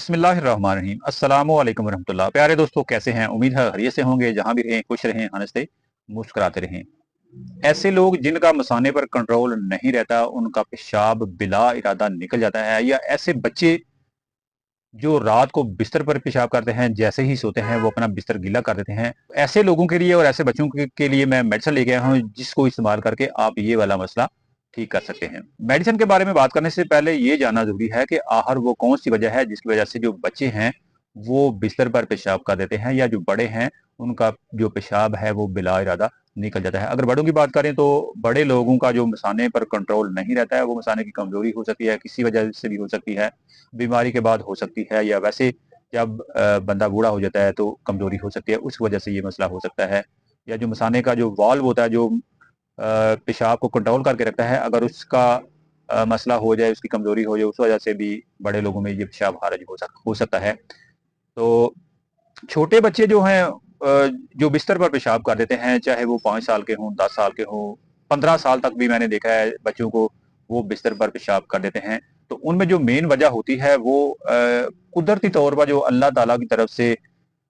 बिस्मिल्लाहिर्रहमानिर्रहीम अस्सलामु अलैकुम रहमतुल्लाह। प्यारे दोस्तों, कैसे हैं? उम्मीद है खैरियत से होंगे। जहां भी रहें खुश रहें, हंसते मुस्कुराते रहें। ऐसे लोग जिनका मसाने पर कंट्रोल नहीं रहता, उनका पेशाब बिला इरादा निकल जाता है, या ऐसे बच्चे जो रात को बिस्तर पर पेशाब करते हैं, जैसे ही सोते हैं वो अपना बिस्तर गीला कर देते हैं। ऐसे लोगों के लिए और ऐसे बच्चों के लिए मैं मेडिसिन लेके आया हूँ, जिसको इस्तेमाल करके आप ये वाला मसला ठीक कर सकते हैं। मेडिसिन के बारे में बात करने से पहले ये जानना जरूरी है कि आखिर वो कौन सी वजह है जिसकी वजह से जो बच्चे हैं वो बिस्तर पर पेशाब कर देते हैं, या जो बड़े हैं उनका जो पेशाब है वो बिला इरादा निकल जाता है। अगर बड़ों की बात करें तो बड़े लोगों का जो मसाने पर कंट्रोल नहीं रहता है, वो मसाने की कमजोरी हो सकती है, किसी वजह से भी हो सकती है, बीमारी के बाद हो सकती है, या वैसे जब बंदा बूढ़ा हो जाता है तो कमजोरी हो सकती है, उस वजह से ये मसला हो सकता है। या जो मसाने का जो वाल्व होता है, जो पेशाब को कंट्रोल करके रखता है, अगर उसका मसला हो जाए, उसकी कमजोरी हो जाए, उस वजह से भी बड़े लोगों में ये पेशाब खारिज हो सकता है। तो छोटे बच्चे जो हैं जो बिस्तर पर पेशाब कर देते हैं, चाहे वो 5 साल के हों, 10 साल के हों, 15 साल तक भी मैंने देखा है बच्चों को वो बिस्तर पर पेशाब कर देते हैं। तो उनमें जो मेन वजह होती है वो कुदरती तौर पर जो अल्लाह ताला की तरफ से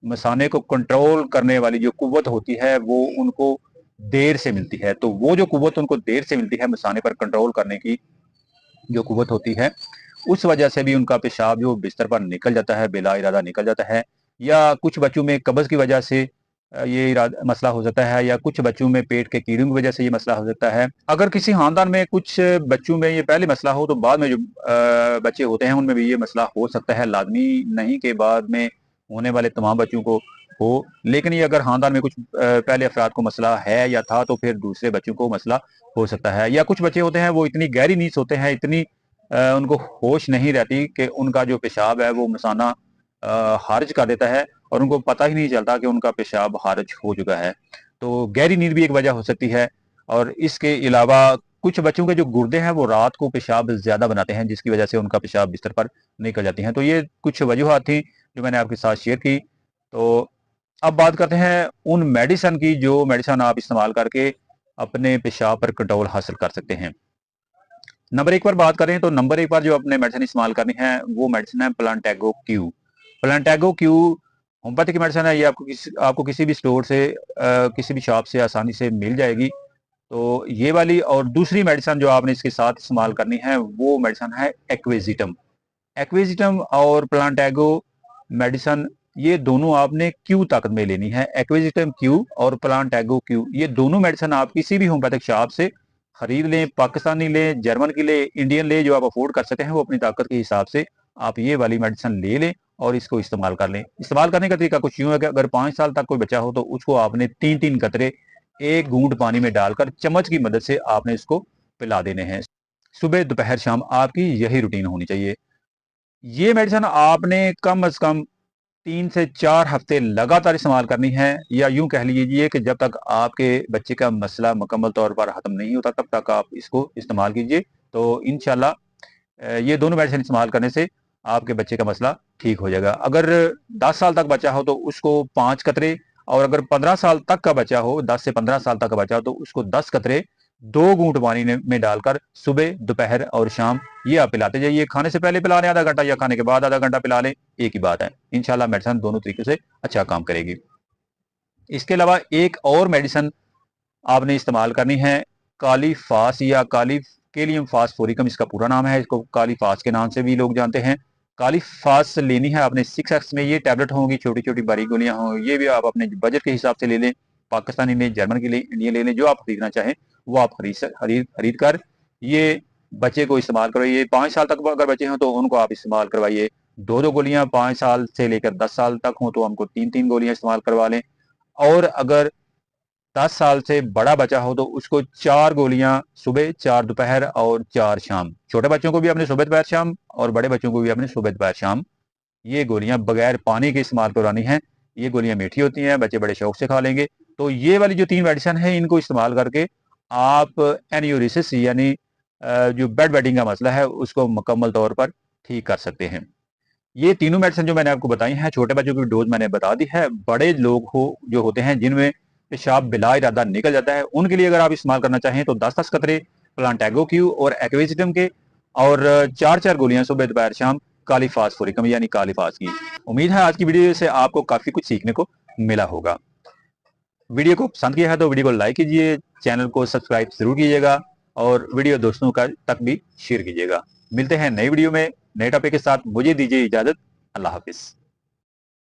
मसाने को कंट्रोल करने वाली जो कुव्वत होती है वो उनको देर से मिलती है। तो वो जो कुव्वत उनको देर से मिलती है, मसाने पर कंट्रोल करने की जो कुव्वत होती है, उस वजह से भी उनका पेशाब जो बिस्तर पर निकल जाता है, बिला इरादा निकल जाता है। या कुछ बच्चों में कब्ज की वजह से ये मसला हो सकता है, या कुछ बच्चों में पेट के कीड़ों की वजह से ये मसला हो सकता है। अगर किसी खानदान में कुछ बच्चों में ये पहले मसला हो, तो बाद में जो बच्चे होते हैं उनमें भी ये मसला हो सकता है। लाजमी नहीं कि बाद में होने वाले तमाम बच्चों को हो, लेकिन ये अगर खानदान में कुछ पहले अफराद को मसला है या था, तो फिर दूसरे बच्चों को मसला हो सकता है। या कुछ बच्चे होते हैं वो इतनी गहरी नींद सोते हैं, इतनी उनको होश नहीं रहती कि उनका जो पेशाब है वो मसाना खारिज कर देता है, और उनको पता ही नहीं चलता कि उनका पेशाब खारिज हो चुका है। तो गहरी नींद भी एक वजह हो सकती है। और इसके अलावा कुछ बच्चों के जो गुर्दे हैं वो रात को पेशाब ज्यादा बनाते हैं, जिसकी वजह से उनका पेशाब बिस्तर पर निकल जाती हैं। तो ये कुछ वजूहत थी जो मैंने आपके साथ शेयर की। तो अब बात करते हैं उन मेडिसिन की, जो मेडिसिन आप इस्तेमाल करके अपने पेशाब पर कंट्रोल हासिल कर सकते हैं। नंबर 1 पर बात करें तो नंबर 1 पर जो अपने मेडिसिन इस्तेमाल करनी है वो मेडिसिन है Plantago Q. Plantago Q homeopathic medicine है। ये आपको किसी भी स्टोर से किसी भी शॉप से आसानी से मिल जाएगी। तो ये वाली, और दूसरी मेडिसिन जो आपने इसके साथ इस्तेमाल करनी है वो मेडिसिन है एक्वेजिटम। एक्वेजिटम और प्लांटेगो मेडिसिन, ये दोनों आपने क्यू ताकत में लेनी है। एक्वेजिटम क्यू और प्लांटेगो क्यू, ये दोनों मेडिसिन आप किसी भी होम्योपैथिक शॉप से खरीद लें, पाकिस्तानी लें, जर्मन की ले, इंडियन ले, जो आप अफोर्ड कर सकते हैं वो अपनी ताकत के हिसाब से आप ये वाली मेडिसिन ले लें और इसको इस्तेमाल कर लें। इस्तेमाल करने का तरीका कुछ यूं है कि अगर 5 साल तक कोई बच्चा हो तो उसको आपने 3-3 कतरे एक घूंट पानी में डालकर चम्मच की मदद से आपने इसको पिला देने हैं। सुबह, दोपहर, शाम आपकी यही रूटीन होनी चाहिए। ये मेडिसिन आपने कम से कम 3 से 4 हफ्ते लगातार इस्तेमाल करनी है, या यूं कह लीजिए कि जब तक आपके बच्चे का मसला मुकम्मल तौर पर खत्म नहीं होता तब तक आप इसको इस्तेमाल कीजिए। तो इंशाल्लाह ये दोनों मेडिसिन इस्तेमाल करने से आपके बच्चे का मसला ठीक हो जाएगा। अगर 10 साल तक बच्चा हो तो उसको 5 कतरे, और अगर 15 साल तक का बच्चा हो, 10 से 15 साल तक का बच्चा हो तो उसको 10 कतरे 2 घूंट पानी में डालकर सुबह, दोपहर और शाम ये आप पिलाते जाइए। खाने से पहले पिला लें आधा घंटा, या खाने के बाद आधा घंटा पिला लें, एक ही बात है। इंशाल्लाह मेडिसिन दोनों तरीके से अच्छा काम करेगी। इसके अलावा एक और मेडिसिन आपने इस्तेमाल करनी है, काली फास या काली केलियम फास्फोरिकम इसका पूरा नाम है। इसको काली फास के नाम से भी लोग जानते हैं। काली फास लेनी है आपने 6x में। ये टैबलेट होंगी, छोटी छोटी बारीक गोलियां हों, ये भी आप अपने बजट के हिसाब से ले लें। पाकिस्तानी लें, जर्मन के लिए, इंडियन ले लें, जो आप खरीदना चाहें वो आप खरीद कर ये बच्चे को इस्तेमाल करवाइए। 5 साल तक अगर बच्चे हों तो उनको आप इस्तेमाल करवाइए 2-2 गोलियां। 5 साल से लेकर 10 साल तक हों तो हमको 3-3 गोलियां इस्तेमाल करवा लें। और अगर 10 साल से बड़ा बच्चा हो तो उसको 4 गोलियां सुबह, 4 दोपहर और 4 शाम। छोटे बच्चों को भी अपने सुबह, दोपहर, शाम, और बड़े बच्चों को भी अपने सुबह, दोपहर, शाम ये गोलियां बगैर पानी के इस्तेमाल करवानी है। ये गोलियां मीठी होती हैं, बच्चे बड़े शौक से खा लेंगे। तो ये वाली जो 3 मेडिसिन है इनको इस्तेमाल करके आप एनियूरिसिस यानी जो बेड वेटिंग का मसला है उसको मुकम्मल तौर पर ठीक कर सकते हैं। ये तीनों मेडिसिन जो मैंने आपको बताई हैं, छोटे बच्चों की डोज मैंने बता दी है। बड़े लोग हो जो होते हैं जिनमें पेशाब बिला इरादा निकल जाता है, उनके लिए अगर आप इस्तेमाल करना चाहें तो 10-10 कतरे प्लांटेगो क्यू और एक्वेजिटम के, और 4-4 गोलियां सुबह, दोपहर, शाम काली फास्फोरिकम यानी काली फास की। उम्मीद है आज की वीडियो से आपको काफी कुछ सीखने को मिला होगा। वीडियो को पसंद किया है तो वीडियो को लाइक कीजिए, चैनल को सब्सक्राइब जरूर कीजिएगा और वीडियो दोस्तों का तक भी शेयर कीजिएगा। मिलते हैं नई वीडियो में नए टॉपिक के साथ। मुझे दीजिए इजाजत। अल्लाह हाफिज।